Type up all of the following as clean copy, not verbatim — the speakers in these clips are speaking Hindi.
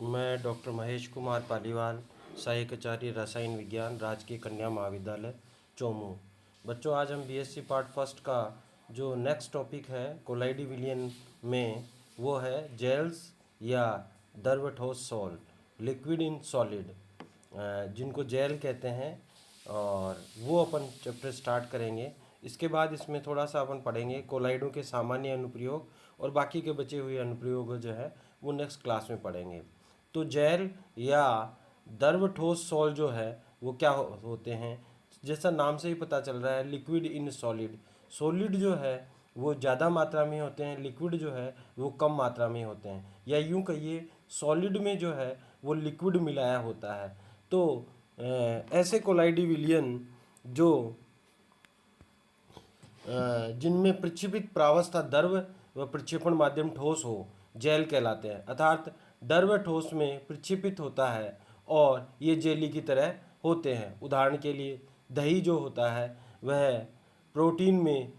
मैं डॉक्टर महेश कुमार पालीवाल, सहायक आचार्य रसायन विज्ञान, राजकीय कन्या महाविद्यालय चोमू। बच्चों, आज हम बीएससी पार्ट फर्स्ट का जो नेक्स्ट टॉपिक है कोलाइडी विलियन में, वो है जेल्स या द्रव ठोस सॉल, लिक्विड इन सॉलिड, जिनको जेल कहते हैं। और वो अपन चैप्टर स्टार्ट करेंगे। इसके बाद इसमें थोड़ा सा अपन पढ़ेंगे कोलाइडों के सामान्य अनुप्रयोग, और बाकी के बचे हुए अनुप्रयोग जो है वो नेक्स्ट क्लास में पढ़ेंगे। तो जेल या द्रव ठोस सॉल जो है वो क्या होते हैं, जैसा नाम से ही पता चल रहा है, लिक्विड इन सॉलिड। सॉलिड जो है वो ज़्यादा मात्रा में होते हैं, लिक्विड जो है वो कम मात्रा में होते हैं, या यूं कहिए सॉलिड में जो है वो लिक्विड मिलाया होता है। तो ऐसे कोलाइडी विलियन जो जिनमें प्रक्षेपित प्रावस्था द्रव व प्रक्षेपण माध्यम ठोस हो, जेल कहलाते हैं। अर्थात द्रव ठोस में प्रक्षेपित होता है और ये जेली की तरह होते हैं। उदाहरण के लिए दही जो होता है वह प्रोटीन में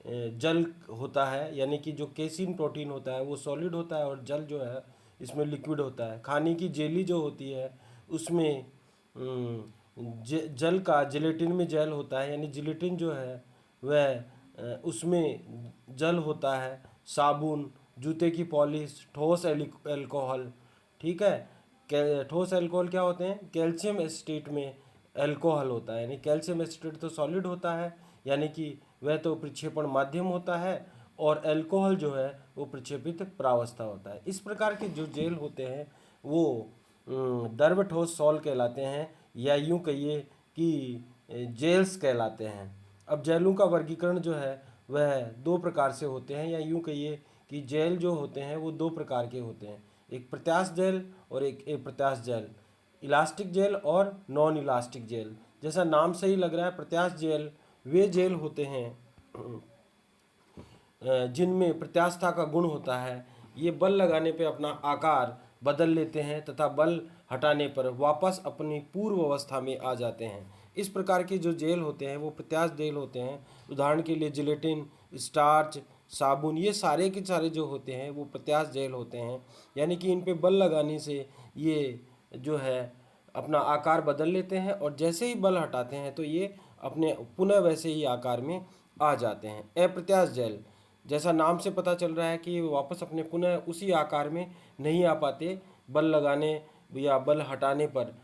जल होता है, यानी कि जो केसिन प्रोटीन होता है वो सॉलिड होता है और जल जो है इसमें लिक्विड होता है। खाने की जेली जो होती है उसमें जल का जिलेटिन में जेल होता है, यानी जिलेटिन जो है वह उसमें जल होता है। साबुन, जूते की पॉलिश, ठोस एल्कोहल, ठीक है। ठोस एल्कोहल क्या होते हैं? कैल्शियम एसिटेट में एल्कोहल होता है, यानी कैल्शियम एसिटेट तो सॉलिड होता है, यानी कि वह तो प्रक्षेपण माध्यम होता है, और एल्कोहल जो है वो प्रक्षेपित प्रावस्था होता है। इस प्रकार के जो जेल होते हैं वो द्रव ठोस सॉल कहलाते हैं, या यूं कहिए कि जेल्स कहलाते हैं। अब जेलों का वर्गीकरण जो है वह दो प्रकार से होते हैं, या यूं कहिए कि जेल जो होते हैं वो दो प्रकार के होते हैं, एक प्रत्यास्थ जेल और एक अप्रत्यास्थ जेल, इलास्टिक जेल और नॉन इलास्टिक जेल। जैसा नाम से ही लग रहा है, प्रत्यास्थ जेल वे जेल होते हैं जिनमें प्रत्यास्थता का गुण होता है। ये बल लगाने पर अपना आकार बदल लेते हैं तथा बल हटाने पर वापस अपनी पूर्व अवस्था में आ जाते हैं। इस प्रकार के जो जेल होते हैं वो प्रत्यास्थ जेल होते हैं। उदाहरण के लिए जिलेटिन, स्टार्च, साबुन, ये सारे के सारे जो होते हैं वो प्रत्यास्थ जेल होते हैं, यानी कि इन पे बल लगाने से ये जो है अपना आकार बदल लेते हैं, और जैसे ही बल हटाते हैं तो ये अपने पुनः वैसे ही आकार में आ जाते हैं। अप्रत्यास्थ जेल, जैसा नाम से पता चल रहा है कि वापस अपने पुनः उसी आकार में नहीं आ पाते। बल लगाने या बल हटाने पर,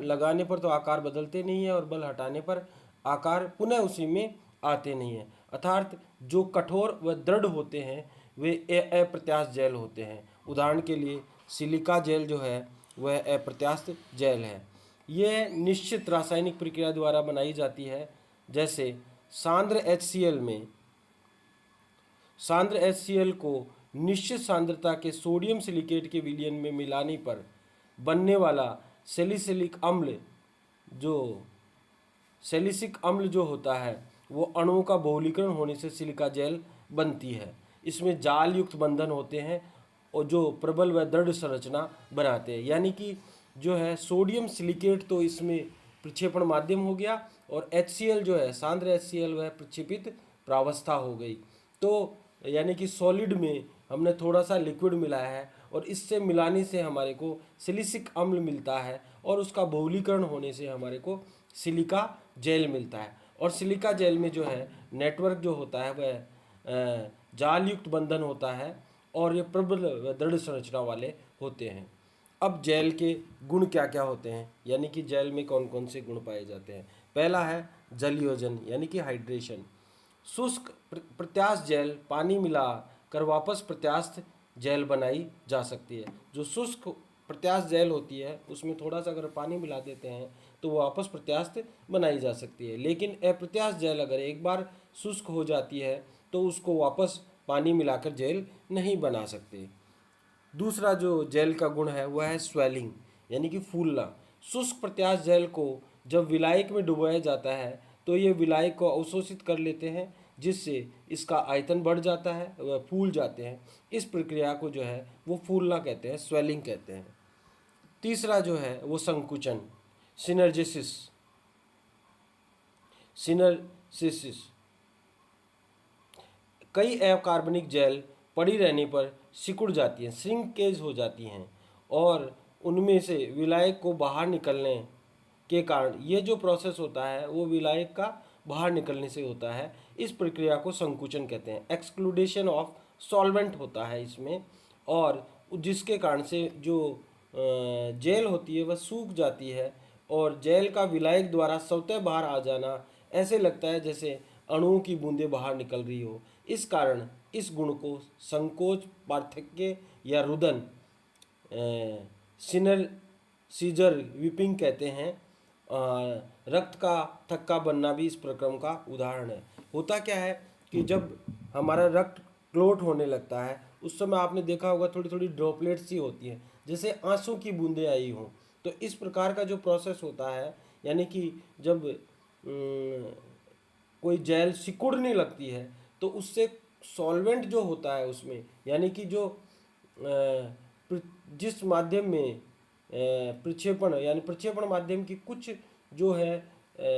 लगाने पर तो आकार बदलते नहीं है, और बल हटाने पर आकार पुनः उसी में आते नहीं हैं। अर्थात जो कठोर व दृढ़ होते हैं वे अप्रत्यास्थ जेल होते हैं। उदाहरण के लिए सिलिका जेल जो है वह अप्रत्यास्थ जेल है। यह निश्चित रासायनिक प्रक्रिया द्वारा बनाई जाती है। जैसे सांद्र HCl में, सांद्र HCl को निश्चित सांद्रता के सोडियम सिलिकेट के विलयन में मिलाने पर बनने वाला सैलिसिलिक अम्ल, जो सैलिसिक अम्ल जो होता है वो अणुओं का बहुलीकरण होने से सिलिका जेल बनती है। इसमें जाल युक्त बंधन होते हैं और जो प्रबल व दृढ़ संरचना बनाते हैं, यानी कि जो है सोडियम सिलिकेट तो इसमें प्रक्षेपण माध्यम हो गया, और HCl जो है सांद्र HCl वह प्रक्षेपित प्रावस्था हो गई। तो यानी कि सॉलिड में हमने थोड़ा सा लिक्विड मिलाया है, और इससे मिलाने से हमारे को सिलिसिक अम्ल मिलता है, और उसका बहुलीकरण होने से हमारे को सिलिका जेल मिलता है। और सिलिका जेल में जो है नेटवर्क जो होता है वह जाल युक्त बंधन होता है, और ये प्रबल व दृढ़ संरचना वाले होते हैं। अब जेल के गुण क्या क्या होते हैं, यानी कि जेल में कौन कौन से गुण पाए जाते हैं। पहला है जलयोजन, यानी कि हाइड्रेशन। शुष्क प्रत्यास्थ जेल पानी मिला कर वापस प्रत्यास्थ जेल बनाई जा सकती है। जो शुष्क प्रत्यास्थ जेल होती है उसमें थोड़ा सा अगर पानी मिला देते हैं तो वो वापस प्रत्यास्थ बनाई जा सकती है, लेकिन अप्रत्यास्थ जेल अगर एक बार शुष्क हो जाती है तो उसको वापस पानी मिलाकर जेल नहीं बना सकते। दूसरा जो जेल का गुण है वह है स्वेलिंग, यानी कि फूलना। शुष्क प्रत्यास्थ जेल को जब विलायक में डुबाया जाता है तो ये विलायक को अवशोषित कर लेते हैं, जिससे इसका आयतन बढ़ जाता है, वह फूल जाते हैं। इस प्रक्रिया को जो है वो फूलना कहते हैं, स्वेलिंग कहते हैं। तीसरा जो है वो संकुचन, सिनर्जिसिस, सिनर्सिसिस। कई अकार्बनिक जेल पड़ी रहने पर सिकुड़ जाती हैं, श्रिंकेज हो जाती हैं, और उनमें से विलायक को बाहर निकलने के कारण ये जो प्रोसेस होता है वो विलायक का बाहर निकलने से होता है। इस प्रक्रिया को संकुचन कहते हैं। एक्सक्लूडेशन ऑफ सॉल्वेंट होता है इसमें, और जिसके कारण से जो जेल होती है वह सूख जाती है और जेल का विलायक द्वारा स्वतः बाहर आ जाना ऐसे लगता है जैसे अणुओं की बूंदें बाहर निकल रही हो। इस कारण इस गुण को संकोच, पार्थक्य या रुदन, सिनर सीजर विपिंग कहते हैं। रक्त का थक्का बनना भी इस प्रक्रम का उदाहरण है। होता क्या है कि जब हमारा रक्त क्लोट होने लगता है उस समय आपने देखा होगा थोड़ी थोड़ी ड्रॉपलेट्स सी होती हैं, जैसे आंसू की बूंदें आई हों। तो इस प्रकार का जो प्रोसेस होता है, यानी कि जब कोई जेल सिकुड़ने लगती है तो उससे सॉल्वेंट जो होता है उसमें, यानी कि जो जिस माध्यम में प्रक्षेपण यानी प्रक्षेपण माध्यम की कुछ जो है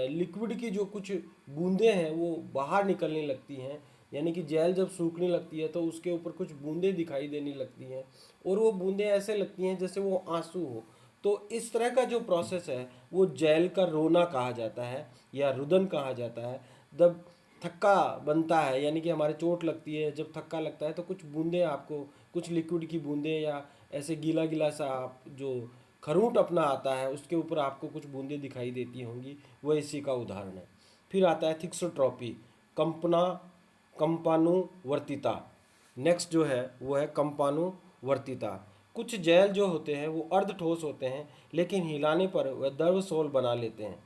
लिक्विड की जो कुछ बूंदें हैं वो बाहर निकलने लगती हैं, यानी कि जेल जब सूखने लगती है तो उसके ऊपर कुछ बूंदें दिखाई देने लगती हैं और वो बूंदें ऐसे लगती हैं जैसे वो आंसू हो। तो इस तरह का जो प्रोसेस है वो जेल का रोना कहा जाता है या रुदन कहा जाता है। जब थक्का बनता है, यानी कि हमारे चोट लगती है, जब थक्का लगता है तो कुछ बूंदें आपको, कुछ लिक्विड की बूंदें या ऐसे गीला गीला सा आप जो खरूंट अपना आता है उसके ऊपर आपको कुछ बूंदें दिखाई देती होंगी, वह इसी का उदाहरण है। फिर आता है थिक्सोट्रॉपी, कंपना कंपानुवर्तिता। नेक्स्ट जो है वो है कंपानुवर्तिता। कुछ जेल जो होते हैं वो अर्ध ठोस होते हैं लेकिन हिलाने पर वह द्रव सोल बना लेते हैं।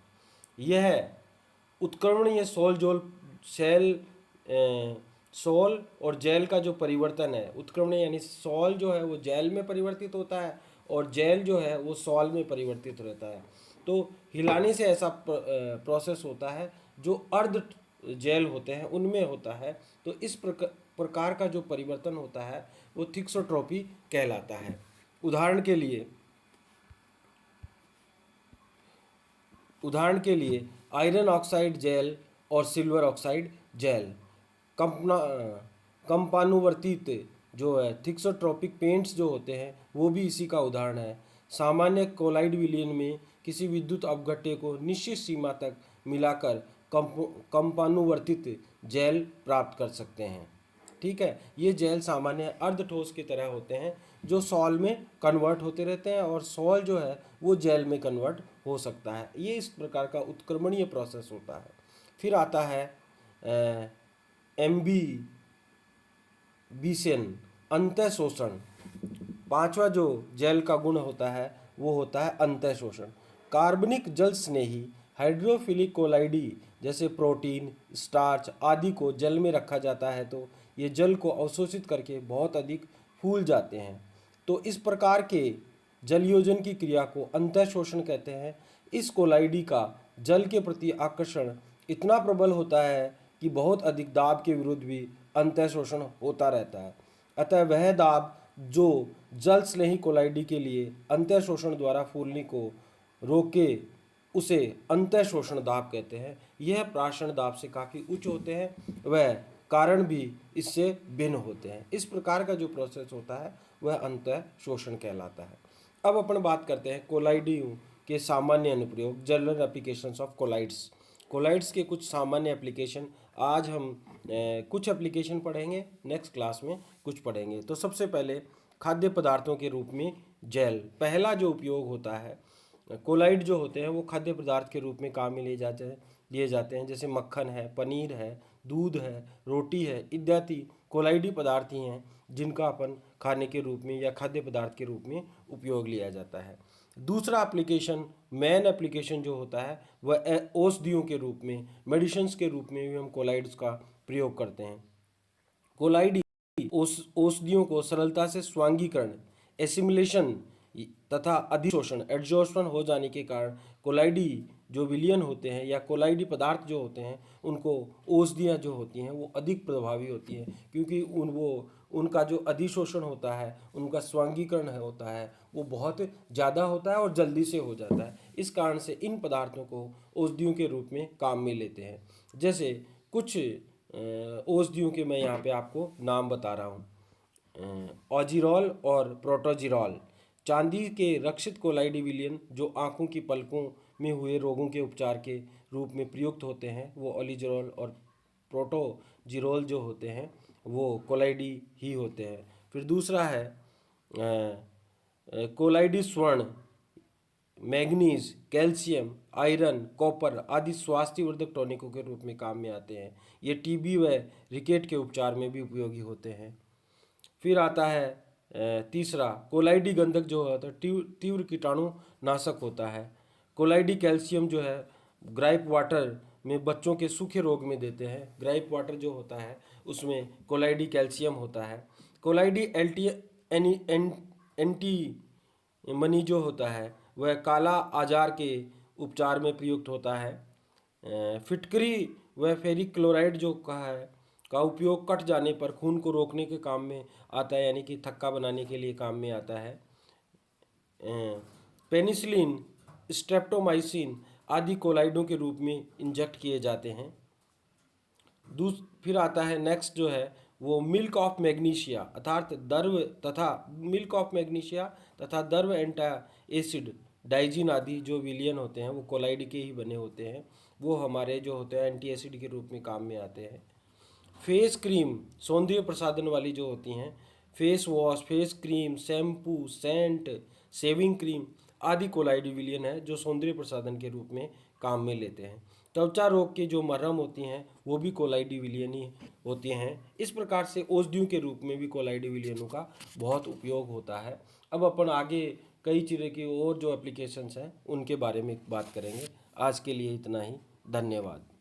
यह उत्क्रमणीय सोल जोल सेल सोल और जेल का जो परिवर्तन है, उत्क्रमणीय यानी सोल जो है वो जेल में परिवर्तित होता है और जेल जो है वो सोल में परिवर्तित रहता है। तो हिलाने से ऐसा प्रोसेस होता है जो अर्ध जेल होते हैं उनमें होता है। तो इस प्रकार का जो परिवर्तन होता है वो थिक्सोट्रॉपी कहलाता है। उदाहरण के लिए आयरन ऑक्साइड जेल और सिल्वर ऑक्साइड जेल। कंपना कंपानुवर्तित जो है थिक्सोट्रोपिक पेंट्स जो होते हैं वो भी इसी का उदाहरण है। सामान्य कोलाइड विलयन में किसी विद्युत अपघट्य को निश्चित सीमा तक मिलाकर कंपानुवर्तित जेल प्राप्त कर सकते हैं। ठीक है, ये जेल सामान्य अर्ध ठोस की तरह होते हैं जो सॉल में कन्वर्ट होते रहते हैं और सॉल जो है वो जेल में कन्वर्ट हो सकता है। ये इस प्रकार का उत्क्रमणीय प्रोसेस होता है। फिर आता है एम्बीबिशन, अंतः शोषण। पांचवा जो जेल का गुण होता है वो होता है अंतः शोषण। कार्बनिक जल स्नेही हाइड्रोफिलिक कोलाइडी जैसे प्रोटीन, स्टार्च आदि को जल में रखा जाता है तो ये जल को अवशोषित करके बहुत अधिक फूल जाते हैं। तो इस प्रकार के जलयोजन की क्रिया को अंतः शोषण कहते हैं। इस कोलाइडी का जल के प्रति आकर्षण इतना प्रबल होता है कि बहुत अधिक दाब के विरुद्ध भी अंतः शोषण होता रहता है। अतः वह दाब जो जल स्नेही कोलाइडी के लिए अंतः शोषण द्वारा फूलने को रोके उसे अंतः शोषण दाब कहते हैं। यह प्राशन दाब से काफ़ी उच्च होते हैं, वह कारण भी इससे भिन्न होते हैं। इस प्रकार का जो प्रोसेस होता है वह अंतः शोषण कहलाता है। अब अपन बात करते हैं कोलाइडियों के सामान्य अनुप्रयोग, general applications of colloids. Colloids के कुछ सामान्य एप्लीकेशन, आज हम कुछ एप्लीकेशन पढ़ेंगे, नेक्स्ट क्लास में कुछ पढ़ेंगे। तो सबसे पहले खाद्य पदार्थों के रूप में जेल, पहला जो उपयोग होता है, कोलाइड जो होते हैं वो खाद्य पदार्थ के रूप में काम में लिए जाते हैं। जैसे मक्खन है, पनीर है, दूध है, रोटी है इत्यादि कोलाइडी पदार्थ ही हैं जिनका अपन खाने के रूप में या खाद्य पदार्थ के रूप में उपयोग लिया जाता है। दूसरा एप्लीकेशन, मेन एप्लीकेशन जो होता है वह औषधियों के रूप में, मेडिसिन्स के रूप में भी हम कोलाइड्स का प्रयोग करते हैं। कोलाइडी औषधियों को सरलता से स्वांगीकरण, एसिमिलेशन तथा अधिशोषण, एड्जॉर्प्शन हो जाने के कारण कोलाइडी जो विलियन होते हैं या कोलाइडी पदार्थ जो होते हैं उनको औषधियाँ जो होती हैं वो अधिक प्रभावी होती हैं, क्योंकि उनका जो अधिशोषण होता है, उनका स्वांगीकरण होता है वो बहुत ज़्यादा होता है और जल्दी से हो जाता है। इस कारण से इन पदार्थों को औषधियों के रूप में काम में लेते हैं। जैसे कुछ औषधियों के मैं यहाँ पे आपको नाम बता रहा हूँ, ऑजिरॉल और प्रोटोजिरॉल। चांदी के रक्षित कोलाइडी विलियन जो आँखों की पलकों में हुए रोगों के उपचार के रूप में प्रयुक्त होते हैं वो ओलिजोरॉल और प्रोटोजिरोल जो होते हैं वो कोलाइडी ही होते हैं। फिर दूसरा है कोलाइडी स्वर्ण, मैग्नीज, कैल्शियम, आयरन, कॉपर आदि स्वास्थ्यवर्धक टॉनिकों के रूप में काम में आते हैं। ये टीबी व रिकेट के उपचार में भी उपयोगी होते हैं। फिर आता है तीसरा कोलाइडी गंधक जो होता है तीव्र कीटाणु नाशक होता है। कोलाइडी कैल्शियम जो है ग्राइप वाटर में बच्चों के सूखे रोग में देते हैं। ग्राइप वाटर जो होता है उसमें कोलाइडी कैल्शियम होता है। कोलाइडी एंटी मनी जो होता है वह काला आजार के उपचार में प्रयुक्त होता है। फिटकरी व फेरिक क्लोराइड जो कहा है का उपयोग कट जाने पर खून को रोकने के काम में आता है, यानी कि थक्का बनाने के लिए काम में आता है। पेनिसिलिन, स्ट्रेप्टोमाइसिन आदि कोलाइडों के रूप में इंजेक्ट किए जाते हैं। फिर आता है नेक्स्ट जो है वो मिल्क ऑफ मैग्नीशिया अर्थात दर्व एंटा एसिड डाइजिन आदि जो विलियन होते हैं वो कोलाइड के ही बने होते हैं। वो हमारे जो होते हैं एंटी एसिड के रूप में काम में आते हैं। फेस क्रीम सौंदर्य प्रसाधन वाली जो होती हैं, face wash, face cream, shampoo, scent, shaving cream आदि कोलाइडी विलियन है जो सौंदर्य प्रसाधन के रूप में काम में लेते हैं। त्वचा रोग की जो मरहम होती हैं वो भी कोलाइडी विलियन ही होती हैं। इस प्रकार से औषधियों के रूप में भी कोलाइडी विलियनों का बहुत उपयोग होता है। अब अपन आगे कई चीज़ों की और जो एप्लीकेशंस हैं उनके बारे में बात करेंगे। आज के लिए इतना ही, धन्यवाद।